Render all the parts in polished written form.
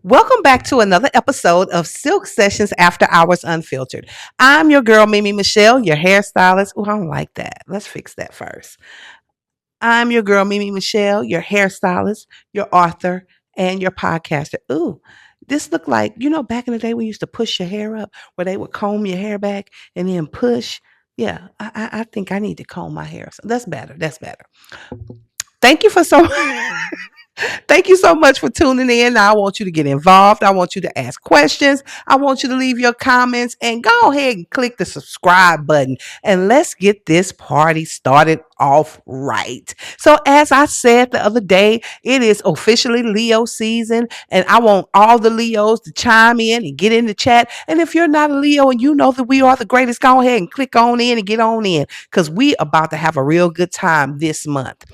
Welcome back to another episode of Silk Sessions After Hours Unfiltered. I'm your girl, Mimi Michelle, your hairstylist. Oh, I don't like that. Let's fix that first. I'm your girl, Mimi Michelle, your hairstylist, your author, and your podcaster. Ooh, this looked like, back in the day we used to push your hair up where they would comb your hair back and then push. Yeah, I think I need to comb my hair. So that's better. That's better. Thank you for so Thank you so much for tuning in. Now, I want you to get involved. I want you to ask questions. I want you to leave your comments and go ahead and click the subscribe button. And let's get this party started off right. So, as I said the other day, it is officially Leo season, and I want all the Leos to chime in and get in the chat. And if you're not a Leo and you know that we are the greatest, go ahead and click on in and get on in because we about to have a real good time this month,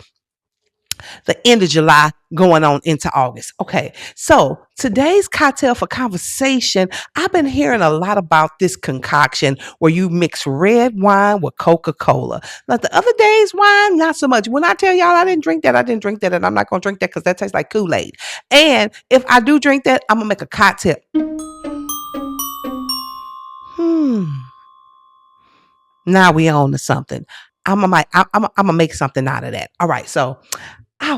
the end of July going on into August. Okay, so today's cocktail for conversation, I've been hearing a lot about this concoction where you mix red wine with Coca-Cola. Now, the other day's wine, not so much. When I tell y'all I didn't drink that, and I'm not going to drink that because that tastes like Kool-Aid. And if I do drink that, I'm going to make a cocktail. Hmm. Now we on to something. I'm gonna make something out of that. All right, so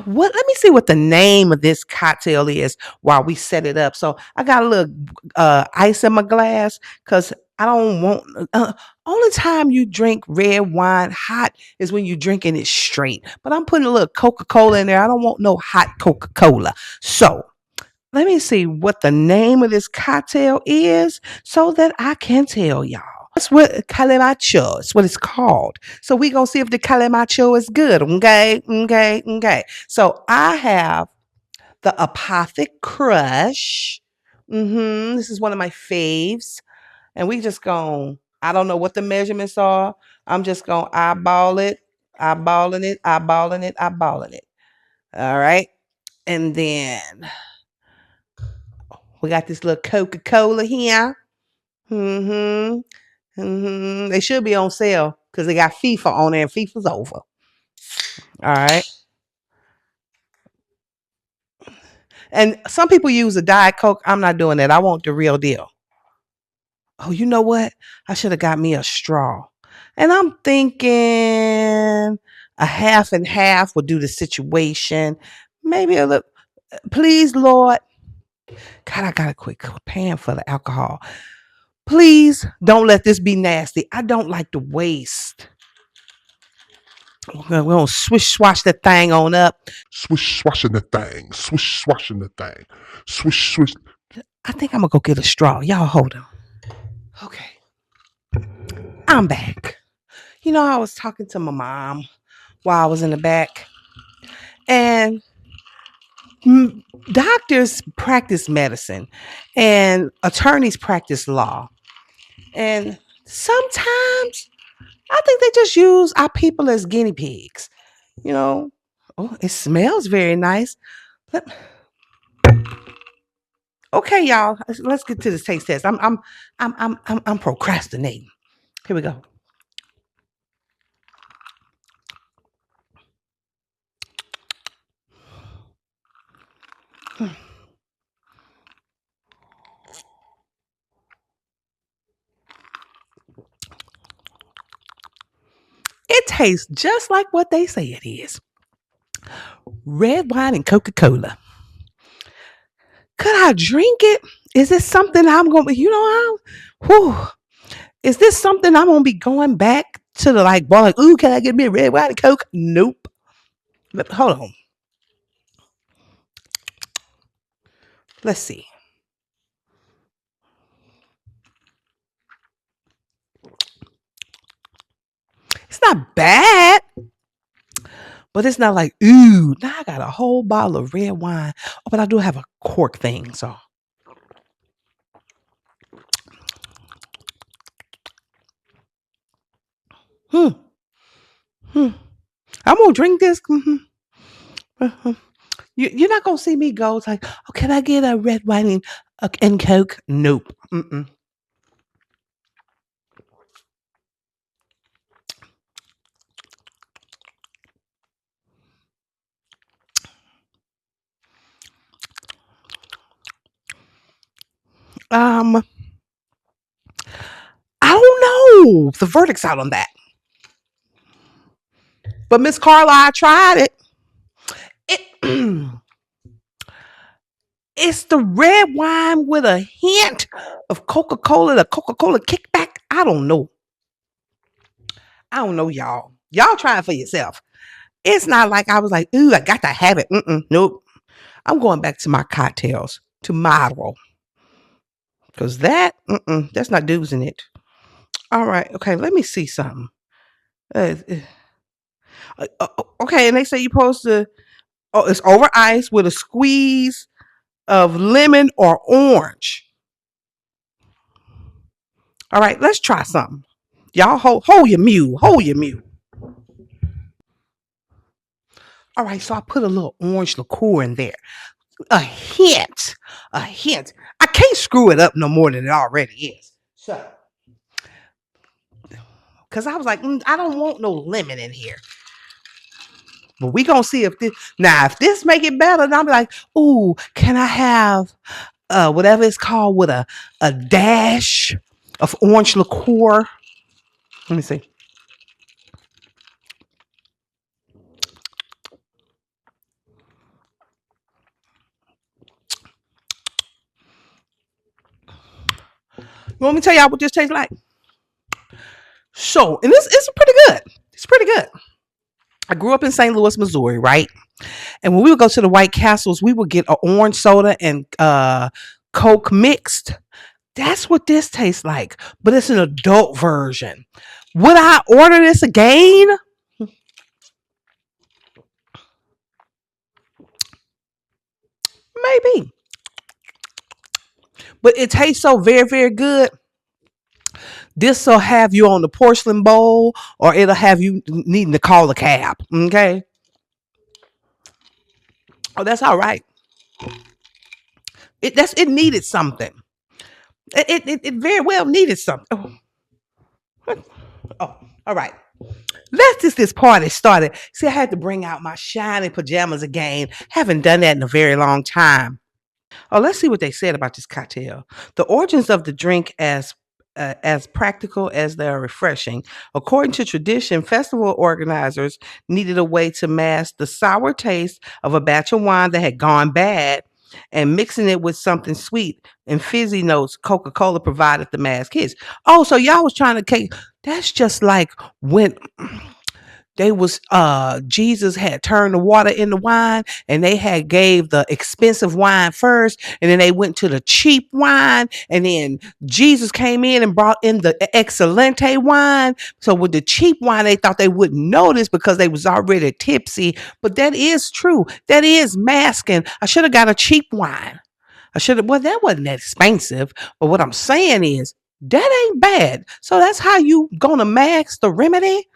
what? Let me see what the name of this cocktail is while we set it up. So I got a little ice in my glass because I don't want. Only time you drink red wine hot is when you're drinking it straight. But I'm putting a little Coca Cola in there. I don't want no hot Coca Cola. So let me see what the name of this cocktail is so that I can tell y'all. That's what calamacho is what it's called. So we gonna see if the calamacho is good. Okay, okay, okay. So I have the apothic crush. This is one of my faves, and we just going. I don't know what the measurements are. I'm just gonna eyeball it, eyeballing it, eyeballing it, eyeballing it. All right, and then we got this little Coca Cola here. They should be on sale because they got FIFA on there and FIFA's over. All right. And some people use a Diet Coke. I'm not doing that. I want the real deal. Oh, you know what? I should have got me a straw. And I'm thinking a half and half would do the situation. Maybe a little. Please, Lord. God, I got to quit paying for the alcohol. Please don't let this be nasty. I don't like to waste. We're gonna swish swash that thing on up. Swish swashing the thing, swish swashing the thing, swish swish. I think I'm gonna go get a straw. Y'all hold on. Okay, I'm back. I was talking to my mom while I was in the back, and doctors practice medicine, and attorneys practice law, and sometimes I think they just use our people as guinea pigs. You know, oh, it smells very nice. But okay, y'all, let's get to this taste test. I'm procrastinating. Here we go. It tastes just like what they say it is. Red wine and Coca-Cola. Could I drink it? Is this something I'm going to, is this something I'm going to be going back to the bar like, ooh, can I get me a red wine and Coke? Nope. Hold on. Let's see. It's not bad, but it's not like, ooh, now I got a whole bottle of red wine. Oh, but I do have a cork thing, so. Hmm. Hmm. I'm gonna drink this. You're not gonna see me go. It's like, oh, can I get a red wine and Coke? Nope. Mm-mm. Um, I don't know. The verdict's out on that. But Miss Carla, I tried it. It it's the red wine with a hint of Coca-Cola, the Coca-Cola kickback. I don't know. I don't know, y'all. Y'all try it for yourself. It's not like I was like, ooh, I got to have it. Nope. I'm going back to my cocktails tomorrow because that's not doing it. All right. Okay. Let me see something. Okay. And they say you're supposed to, oh, it's over ice with a squeeze of lemon or orange. All right. Let's try something. Y'all hold your mule. Hold your mule. All right. So I put a little orange liqueur in there. A hint. A hint. I can't screw it up no more than it already is. So, because I was like, I don't want no lemon in here. But we gonna see if this now if this make it better. Then I'll be like, ooh, can I have whatever it's called with a dash of orange liqueur? Let me see. You want me to tell y'all what this tastes like? So, and this is pretty good. It's pretty good. I grew up in St. Louis, Missouri, right? And when we would go to the White Castles, we would get an orange soda and Coke mixed. That's what this tastes like, but it's an adult version. Would I order this again? Maybe. But it tastes so very, very good. This will have you on the porcelain bowl, or it'll have you needing to call a cab. Okay. Oh, that's all right. It needed something. It very well needed something. Oh, all right. Let's just this party started. See, I had to bring out my shiny pajamas again. Haven't done that in a very long time. Oh, let's see what they said about this cocktail. The origins of the drink as practical as they are refreshing. According to tradition, festival organizers needed a way to mask the sour taste of a batch of wine that had gone bad and mixing it with something sweet and fizzy notes Coca-Cola provided the mask hits. Oh, so y'all was trying to cake. That's just like when they was Jesus had turned the water into wine and they had gave the expensive wine first and then they went to the cheap wine and then Jesus came in and brought in the excelente wine. So with the cheap wine they thought they wouldn't notice because they was already tipsy, but that is true. That is masking. I should have got a cheap wine. I should have, well, that wasn't that expensive, but what I'm saying is that ain't bad. So that's how you gonna mask the remedy.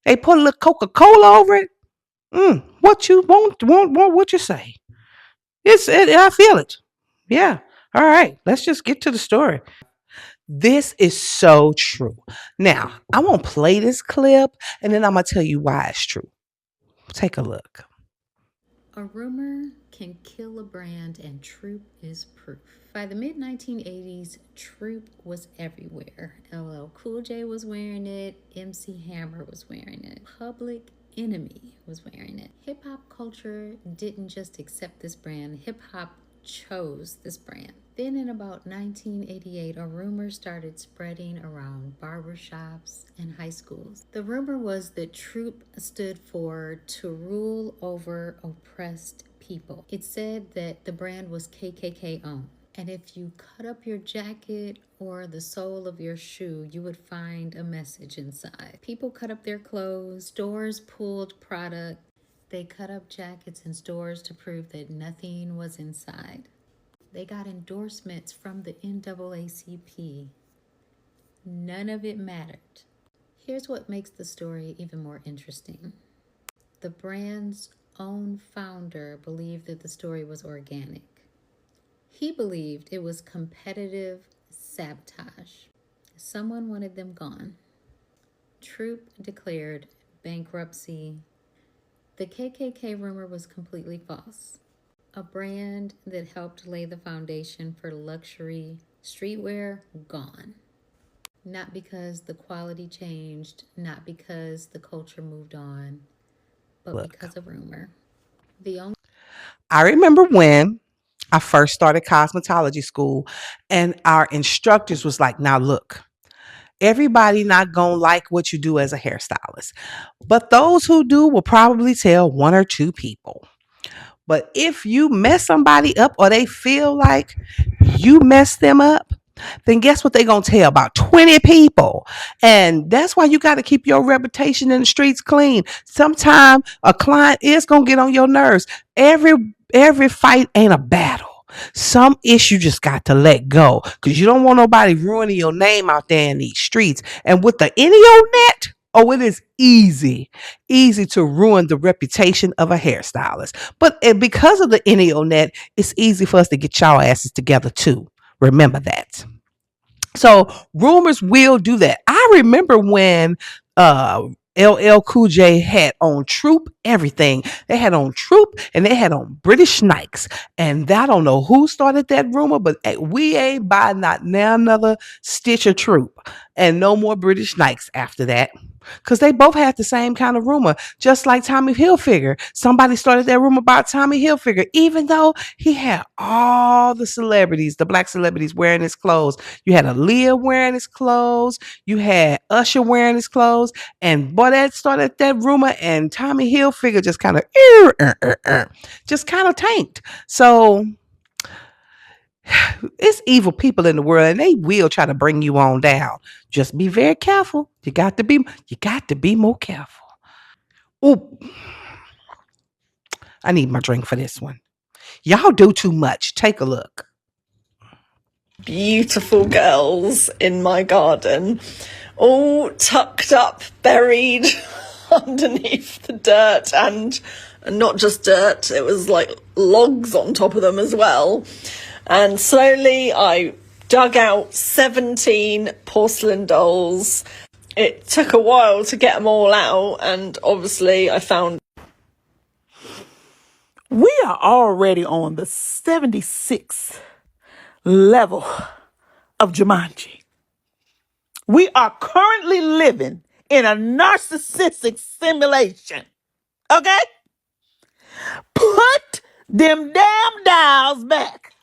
They put a little Coca-Cola over it. What you want what you say. I feel it. Yeah. All right. Let's just get to the story. This is so true. Now, I won't play this clip and then I'm gonna tell you why it's true. Take a look. A rumor can kill a brand, and Troop is proof. By the mid 1980s, Troop was everywhere. LL Cool J was wearing it, MC Hammer was wearing it, Public Enemy was wearing it. Hip hop culture didn't just accept this brand, hip hop chose this brand. Then in about 1988, a rumor started spreading around barbershops and high schools. The rumor was that Troop stood for to rule over oppressed people. It said that the brand was KKK owned. And if you cut up your jacket or the sole of your shoe, you would find a message inside. People cut up their clothes, stores pulled product. They cut up jackets in stores to prove that nothing was inside. They got endorsements from the NAACP. None of it mattered. Here's what makes the story even more interesting. The brand's own founder believed that the story was organic. He believed it was competitive sabotage. Someone wanted them gone. Troop declared bankruptcy. The KKK rumor was completely false. A brand that helped lay the foundation for luxury Streetwear gone. Not because the quality changed, not because the culture moved on, but Look, because of rumor. The only I remember when I first started cosmetology school and our instructors was like, now look, everybody not gonna like what you do as a hairstylist, but those who do will probably tell one or two people. But if you mess somebody up or they feel like you messed them up, then guess what they're going to tell about 20 people. And that's why you got to keep your reputation in the streets clean. Sometimes a client is going to get on your nerves. Every fight ain't a battle. Some issue just got to let go because you don't want nobody ruining your name out there in these streets. And with the internet, oh, it is easy to ruin the reputation of a hairstylist. But because of the internet, it's easy for us to get y'all asses together too. Remember that. So rumors will do that. I remember when LL Cool J had on Troop everything. They had on Troop and they had on British Nikes. And I don't know who started that rumor, but we ain't buy not now another stitch of Troop and no more British Nikes after that. Because they both had the same kind of rumor, just like Tommy Hilfiger. Somebody started that rumor about Tommy Hilfiger, even though he had all the celebrities, the black celebrities wearing his clothes. You had Aaliyah wearing his clothes. You had Usher wearing his clothes. And boy, that started that rumor, and Tommy Hilfiger just kind of just kind of tanked. So it's evil people in the world, and they will try to bring you on down. Just be very careful. You got to be more careful. Oh, I need my drink for this one. Y'all do too much. Take a look. Beautiful girls in my garden, all tucked up, buried underneath the dirt, and not just dirt, it was like logs on top of them as well. And slowly I dug out 17 porcelain dolls. It took a while to get them all out, and obviously I found We are already on the 76th level of Jumanji. We are currently living in a narcissistic simulation. Okay? Put them damn dials back.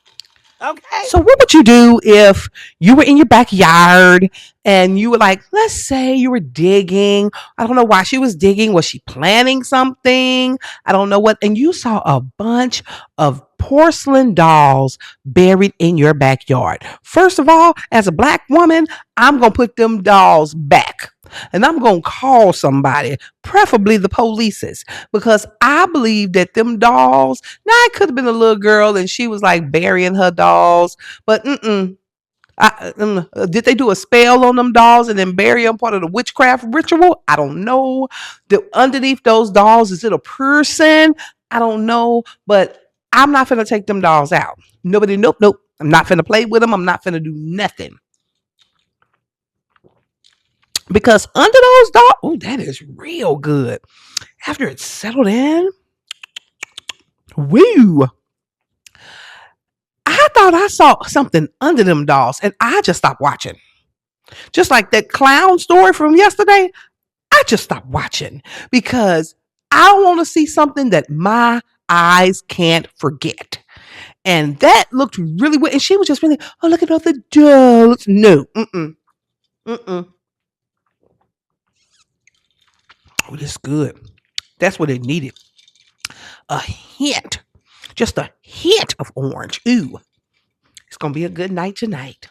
Okay? So what would you do if you were in your backyard and you were like, let's say you were digging. I don't know why she was digging. Was she planting something? I don't know what. And you saw a bunch of porcelain dolls buried in your backyard. First of all, as a black woman, I'm going to put them dolls back. And I'm going to call somebody, preferably the polices, because I believe that them dolls, now it could have been a little girl and she was like burying her dolls, but did they do a spell on them dolls and then bury them, part of the witchcraft ritual? I don't know. Underneath those dolls, is it a person? I don't know, but I'm not finna take them dolls out. Nope. I'm not finna play with them. I'm not finna do nothing. Because under those dolls, oh, that is real good. After it's settled in, woo. I thought I saw something under them dolls and I just stopped watching. Just like that clown story from yesterday, I just stopped watching because I want to see something that my eyes can't forget. And that looked really weird. And she was just really, oh, look at all the dolls. No, mm-mm. Oh, this is good. That's what it needed. A hint, just a hint of orange. Ooh, it's going to be a good night tonight.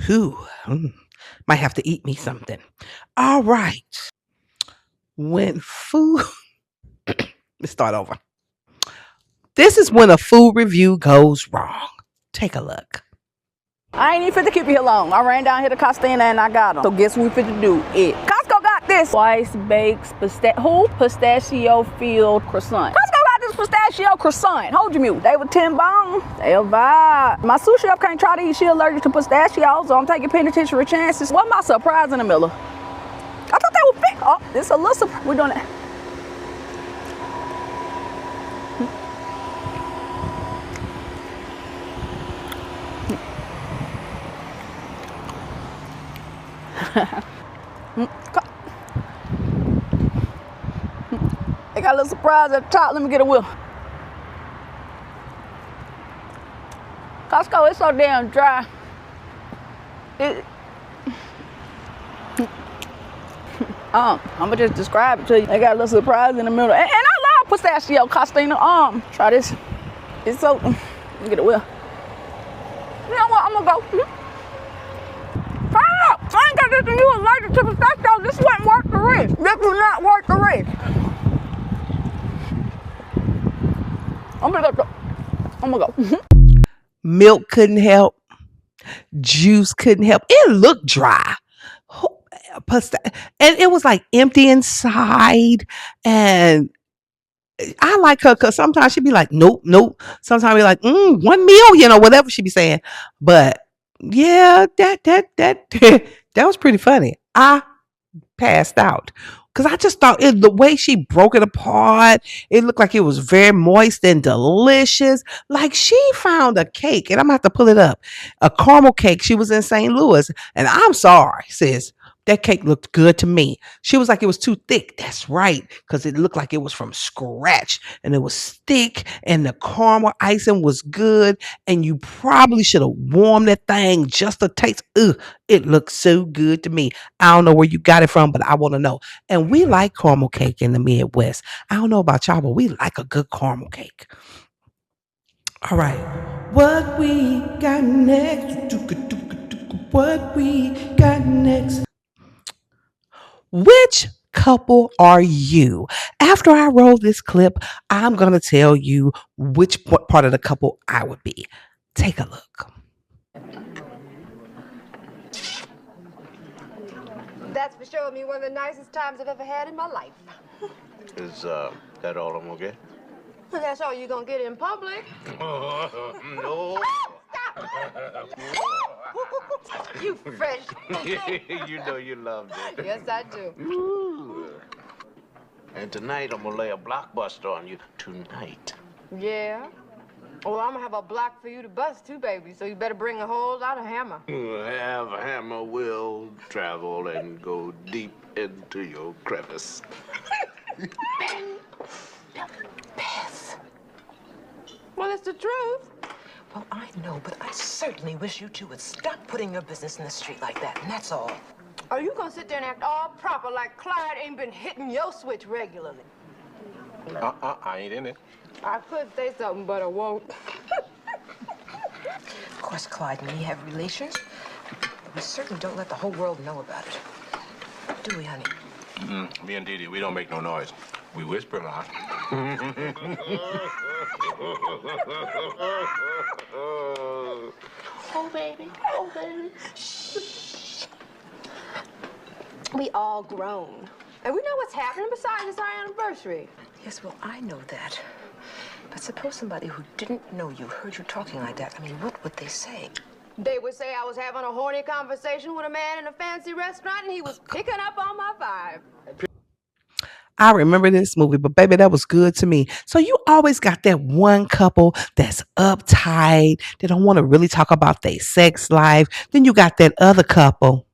Ooh, might have to eat me something. All right. When food, let's start over. This is when a food review goes wrong. Take a look. I ain't even fit to keep you here long. I ran down here to Costina and I got them. So guess what we fit to do? Costco got this. Twice baked pistachio filled croissant. Costco got this pistachio croissant. Hold your mute. They were 10 bones. They a vibe. My sous chef can't try to eat. She allergic to pistachios, so I'm taking penitentiary chances. What my surprise in the middle? I thought they were big. Oh, this a little surprise. We're doing that. They got a little surprise at the top. Let me get a whiff. Costco, it's so damn dry. I'm gonna just describe it to you. They got a little surprise in the middle. And I love pistachio, Costina. Try this. It's so, let me get a whiff. You know what, I'm gonna go. Stop! I ain't got this and you allergic to pistachio. This wasn't worth the risk. This was not worth the risk. I'm gonna go. Milk couldn't help. Juice couldn't help. It looked dry. And it was like empty inside. And I like her because sometimes she'd be like, nope, nope. Sometimes be like, 1 million or whatever she be saying. But yeah, that was pretty funny. I passed out because I just thought the way she broke it apart, it looked like it was very moist and delicious. Like she found a cake, and I'm gonna have to pull it up, a caramel cake. She was in St. Louis, and I'm sorry, sis. That cake looked good to me. She was like, it was too thick. That's right, because it looked like it was from scratch, and it was thick, and the caramel icing was good, and you probably should have warmed that thing just a taste. Ugh, it looked so good to me. I don't know where you got it from, but I want to know. And we like caramel cake in the Midwest. I don't know about y'all, but we like a good caramel cake. All right. What we got next? What we got next? Which couple are you? After I roll this clip, I'm going to tell you which part of the couple I would be. Take a look. That's for showing me one of the nicest times I've ever had in my life. Is that all I'm gonna get? Well, that's all you're gonna get in public. No. Stop! You French. You know you loved it. Yes, I do. Ooh. And tonight I'm gonna lay a blockbuster on you. Tonight. Yeah? Well, I'm gonna have a block for you to bust too, baby, so you better bring a whole lot of hammer. Have a hammer will travel and go deep into your crevice. Beth. Well, it's the truth. Well, I know, but I certainly wish you two would stop putting your business in the street like that, and that's all. Are you gonna sit there and act all proper like Clyde ain't been hitting your switch regularly? I ain't in it. I could say something, but I won't. Of course, Clyde and me have relations, but we certainly don't let the whole world know about it. Do we, honey? Me and Dee Dee, we don't make no noise. We whisper a lot. Oh, baby. Oh, baby. Shh. We all grown. And we know what's happening. Besides, it's our anniversary. Yes, well, I know that. But suppose somebody who didn't know you heard you talking like that. I mean, what would they say? They would say I was having a horny conversation with a man in a fancy restaurant and he was picking up on my vibe. I remember this movie, but baby, that was good to me. So you always got that one couple that's uptight. They don't want to really talk about their sex life. Then you got that other couple.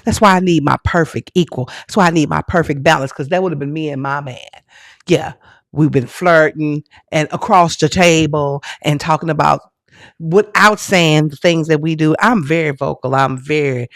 That's why I need my perfect equal. That's why I need my perfect balance, because that would have been me and my man. Yeah, we've been flirting and across the table and talking about without saying the things that we do. I'm very vocal. I'm very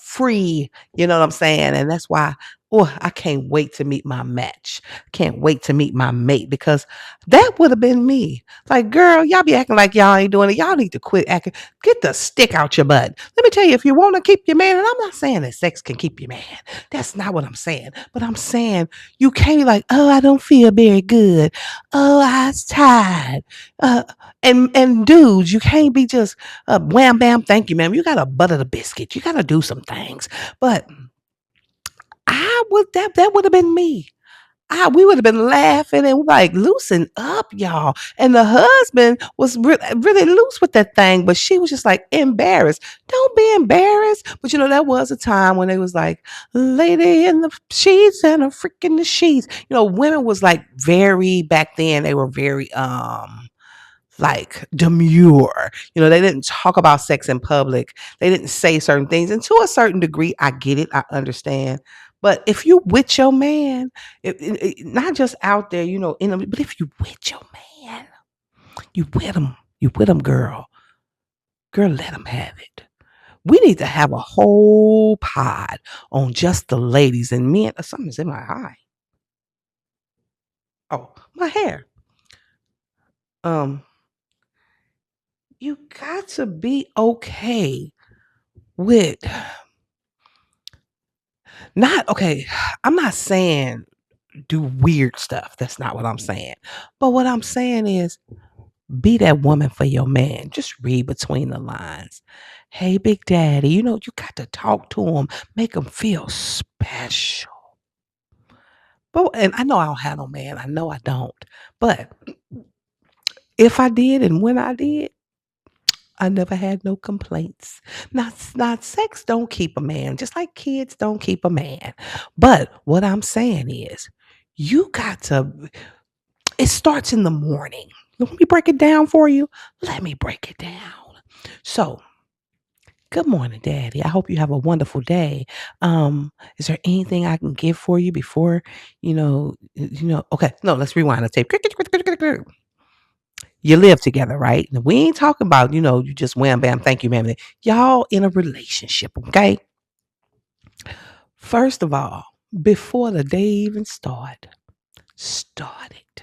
free. You know what I'm saying? And that's why, I can't wait to meet my match. Can't wait to meet my mate, because that would have been me. Like, girl, y'all be acting like y'all ain't doing it. Y'all need to quit acting. Get the stick out your butt. Let me tell you, if you want to keep your man, and I'm not saying that sex can keep your man. That's not what I'm saying. But I'm saying you can't be like, oh, I don't feel very good. Oh, I was tired. And dudes, you can't be just wham bam, thank you, ma'am. You gotta butter the biscuit. You gotta do some things. But that would have been me. We would have been laughing and like, loosen up, y'all. And the husband was really loose with that thing, but she was just like embarrassed. Don't be embarrassed. But that was a time when it was like, lady in the sheets and a freak in the sheets. Women was like back then, they were very like demure. They didn't talk about sex in public. They didn't say certain things. And to a certain degree, I get it. I understand. But if you with your man, not just out there, but if you with your man, you with him, girl. Girl, let him have it. We need to have a whole pod on just the ladies and men. Something's in my eye. Oh, my hair. Um, you got to be okay with not okay. I'm not saying do weird stuff. That's not what I'm saying. But what I'm saying is be that woman for your man. Just read between the lines. Hey, Big Daddy, you got to talk to him, make him feel special. But and I know I don't have no man. I know I don't. But if I did and when I did, I never had no complaints. Not sex don't keep a man, just like kids don't keep a man. But what I'm saying is, you got to. It starts in the morning. Let me break it down for you. Let me break it down. So, good morning, Daddy. I hope you have a wonderful day. Is there anything I can give for you before Okay, no, let's rewind the tape. You live together, right? And we ain't talking about, you just wham bam, thank you, ma'am. Y'all in a relationship, okay? First of all, before the day even start it.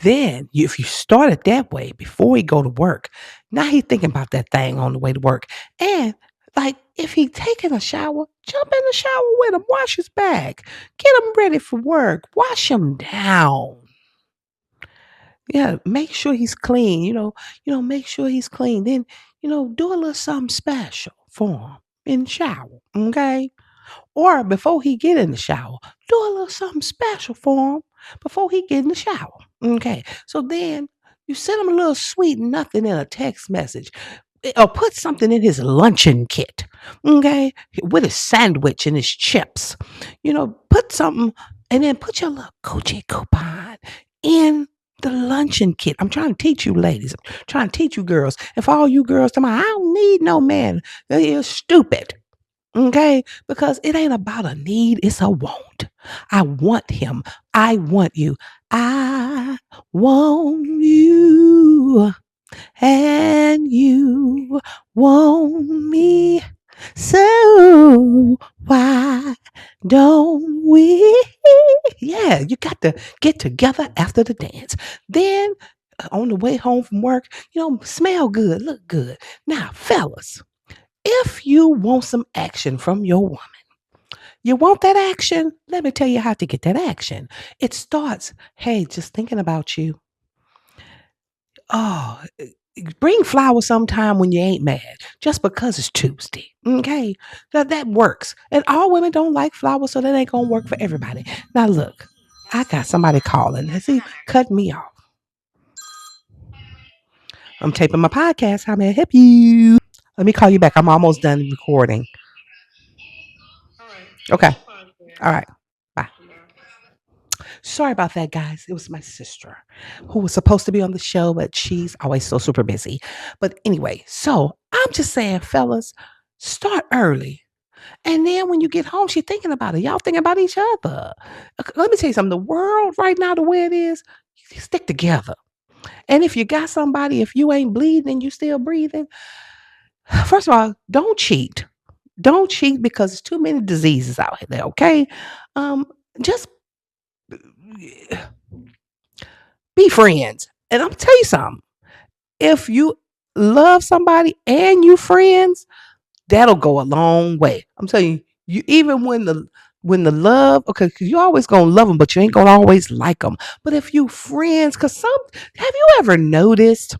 Then, if you start it that way before he go to work, now he thinking about that thing on the way to work. And like, if he taking a shower, jump in the shower with him, wash his back, get him ready for work, wash him down. Yeah, make sure he's clean. Make sure he's clean. Then, do a little something special for him in the shower. Okay. Or before he get in the shower, do a little something special for him before he get in the shower. Okay. So then you send him a little sweet nothing in a text message. Or put something in his luncheon kit. Okay. With his sandwich and his chips. Put something and then put your little Gucci coupon in the luncheon kit. I'm trying to teach you ladies. I'm trying to teach you girls. If all you girls tell me, I don't need no man, you're stupid. Okay? Because it ain't about a need, it's a want. I want him. I want you. I want you. And you want me. So why don't we? Yeah, you got to get together after the dance. Then on the way home from work, smell good, look good. Now, fellas, if you want some action from your woman, you want that action? Let me tell you how to get that action. It starts, hey, just thinking about you. Oh, bring flowers sometime when you ain't mad, just because it's Tuesday. Okay, that works. And all women don't like flowers, so that ain't gonna work for everybody. Now look, I got somebody calling. See, cut me off. I'm taping my podcast. How may I help you? Let me call you back. I'm almost done recording. Okay. All right. Bye. Sorry about that, guys. It was my sister who was supposed to be on the show, but she's always so super busy. But anyway, so I'm just saying, fellas, start early. And then when you get home, she's thinking about it. Y'all thinking about each other. Let me tell you something. The world right now, the way it is, you stick together. And if you got somebody, if you ain't bleeding and you still breathing, first of all, don't cheat. Don't cheat because there's too many diseases out there, okay? Just be friends. And I'm tell you something. If you love somebody and you friends, that'll go a long way. I'm telling you, even when the love, okay, because you always gonna love them, but you ain't gonna always like them. But if you friends, have you ever noticed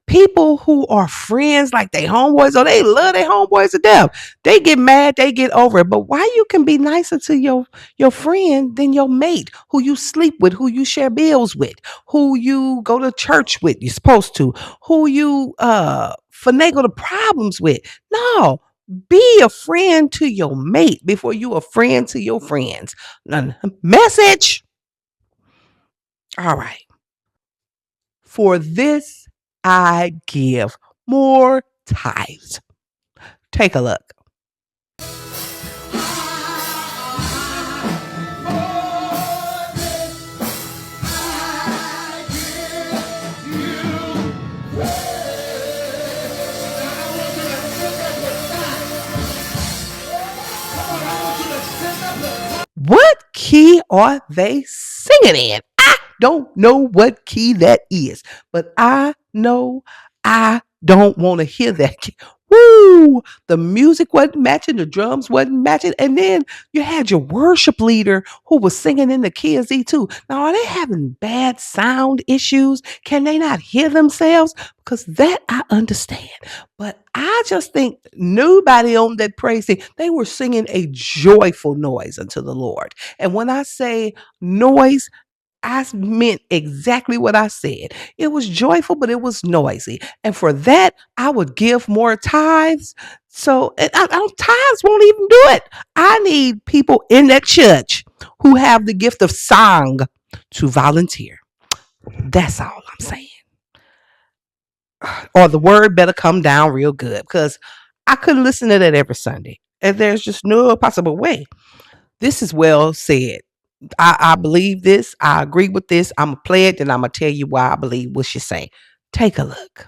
people who are friends like they homeboys or they love their homeboys to death? They get mad, they get over it. But why you can be nicer to your friend than your mate who you sleep with, who you share bills with, who you go to church with, you're supposed to, who you finagle the problems with? No. Be a friend to your mate before you a friend to your friends. Message. All right. For this I give more tithes. Take a look. What key are they singing in? I don't know what key that is, but I know I don't want to hear that key. Woo! The music wasn't matching, the drums wasn't matching, and then you had your worship leader who was singing in the key of Z too. Now, are they having bad sound issues? Can they not hear themselves? Because that I understand. But I just think nobody on that praise team, they were singing a joyful noise unto the Lord. And when I say noise, I meant exactly what I said. It was joyful, but it was noisy. And for that, I would give more tithes. So tithes won't even do it. I need people in that church who have the gift of song to volunteer. That's all I'm saying. Or the word better come down real good because I couldn't listen to that every Sunday. And there's just no possible way. This is well said. I believe this. I agree with this. I'm going to play it and I'm going to tell you why I believe what she's saying. Take a look.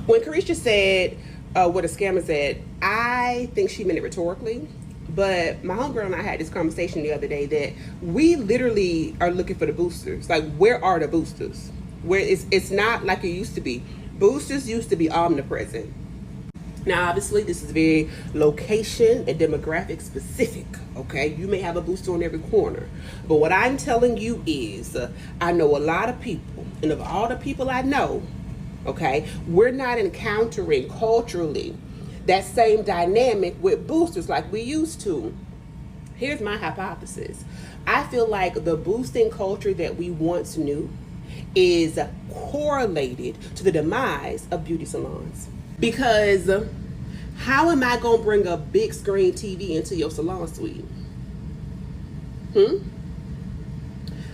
When Carisha said what a scammer said, I think she meant it rhetorically. But my homegirl and I had this conversation the other day that we literally are looking for the boosters. Like, where are the boosters? Where it's not like it used to be. Boosters used to be omnipresent. Now, obviously, this is very location and demographic specific, okay? You may have a booster on every corner. But what I'm telling you is, I know a lot of people, and of all the people I know, okay, we're not encountering culturally that same dynamic with boosters like we used to. Here's my hypothesis. I feel like the boosting culture that we once knew is correlated to the demise of beauty salons. Because how am I going to bring a big screen TV into your salon suite?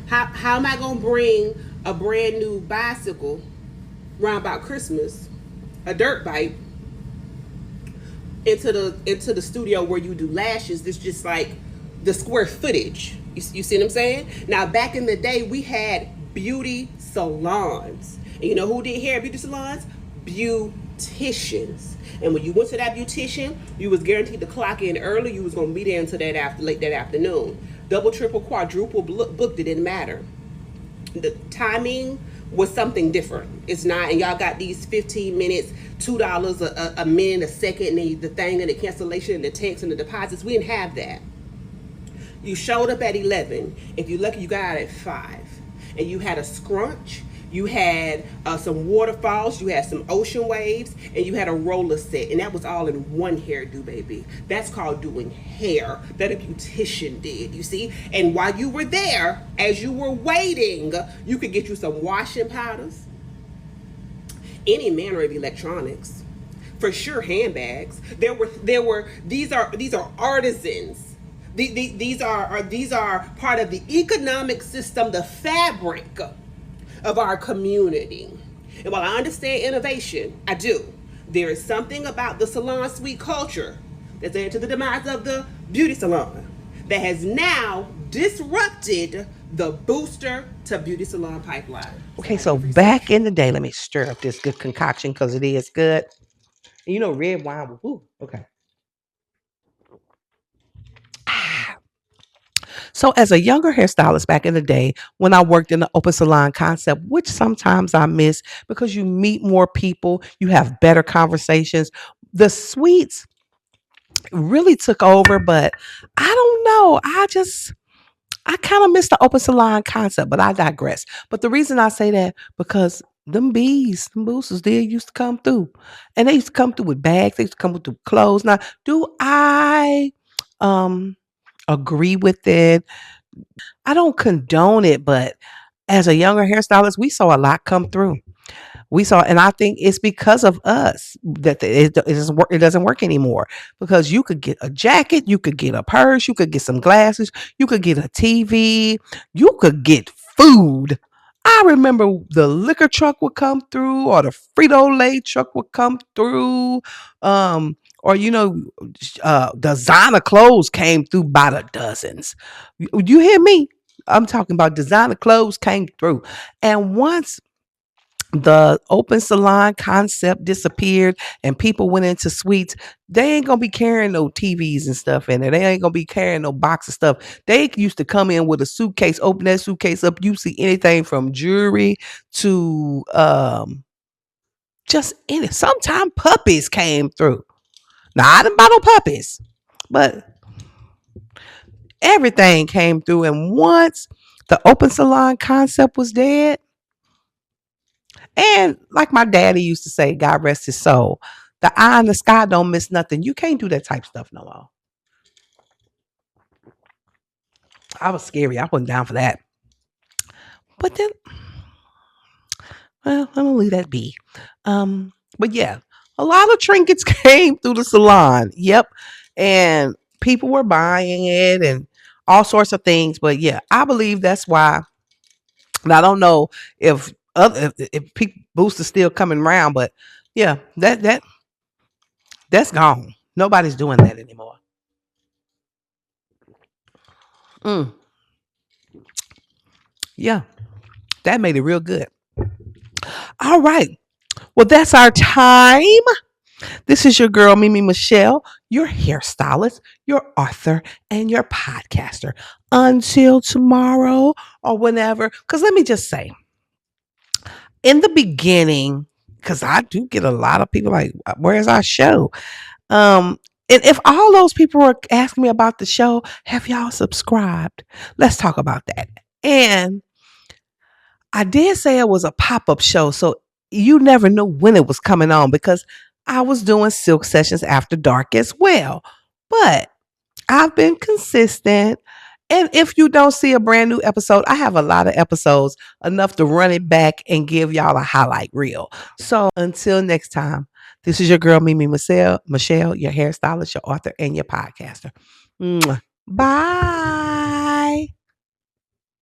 How am I going to bring a brand new bicycle around about Christmas, a dirt bike, into the studio where you do lashes? That's just like the square footage. You see what I'm saying? Now, back in the day, we had beauty salons. And you know who did hair at beauty salons? Beauticians. And when you went to that beautician, you was guaranteed to clock in early. You was gonna be there until late that afternoon. Double, triple, quadruple booked. It didn't matter. The timing was something different. It's not, and y'all got these 15 minutes, $2 a minute, a second, and the thing and the cancellation and the text and the deposits. We didn't have that. You showed up at 11. If you're lucky, you got out at 5. And you had a scrunch, you had some waterfalls, you had some ocean waves, and you had a roller set. And that was all in one hairdo, baby. That's called doing hair that a beautician did, you see? And while you were there, as you were waiting, you could get you some washing powders, any manner of electronics, for sure handbags. These are artisans. These are part of the economic system, the fabric of our community. And while I understand innovation, I do. There is something about the salon suite culture that's led to the demise of the beauty salon that has now disrupted the booster to beauty salon pipeline. Okay, so back in the day, let me stir up this good concoction because it is good. And you know, red wine. Ooh, okay. So, as a younger hairstylist back in the day, when I worked in the open salon concept, which sometimes I miss because you meet more people, you have better conversations. The suites really took over, but I don't know. I kind of miss the open salon concept, but I digress. But the reason I say that because them boosters, they used to come through, and they used to come through with bags. They used to come through clothes. Now, do I agree with it? I don't condone it, but as a younger hairstylist, we saw a lot come through. We saw, and I think it's because of us that it doesn't work anymore. Because you could get a jacket, you could get a purse, you could get some glasses, you could get a TV, you could get food I remember the liquor truck would come through, or the Frito Lay truck would come through, um, or designer clothes came through by the dozens. You hear me? I'm talking about designer clothes came through, and once the open salon concept disappeared and people went into suites, they ain't gonna be carrying no TVs and stuff in there. They ain't gonna be carrying no box of stuff. They used to come in with a suitcase, open that suitcase up. You see anything from jewelry to just any. Sometimes puppies came through. Now I didn't buy no puppies, but everything came through. And once the open salon concept was dead, and like my daddy used to say, God rest his soul, the eye in the sky don't miss nothing. You can't do that type of stuff no more. I was scary. I wasn't down for that. But then, well, I'm gonna leave that be. But yeah, a lot of trinkets came through the salon. Yep. And people were buying it and all sorts of things. But yeah, I believe that's why. And I don't know if people boosts are still coming around, but yeah, that's gone. Nobody's doing that anymore. Mm, yeah, that made it real good. All right. Well, that's our time. This is your girl, Mimi Michelle, your hairstylist, your author, and your podcaster. Until tomorrow or whenever. Because let me just say, in the beginning, because I do get a lot of people like, where's our show? And if all those people were asking me about the show, have y'all subscribed? Let's talk about that. And I did say it was a pop-up show, so you never knew when it was coming on because I was doing Silk Sessions After Dark as well. But I've been consistent. And if you don't see a brand new episode, I have a lot of episodes, enough to run it back and give y'all a highlight reel. So until next time, this is your girl, Mimi Michelle, your hairstylist, your author, and your podcaster. Mwah. Bye.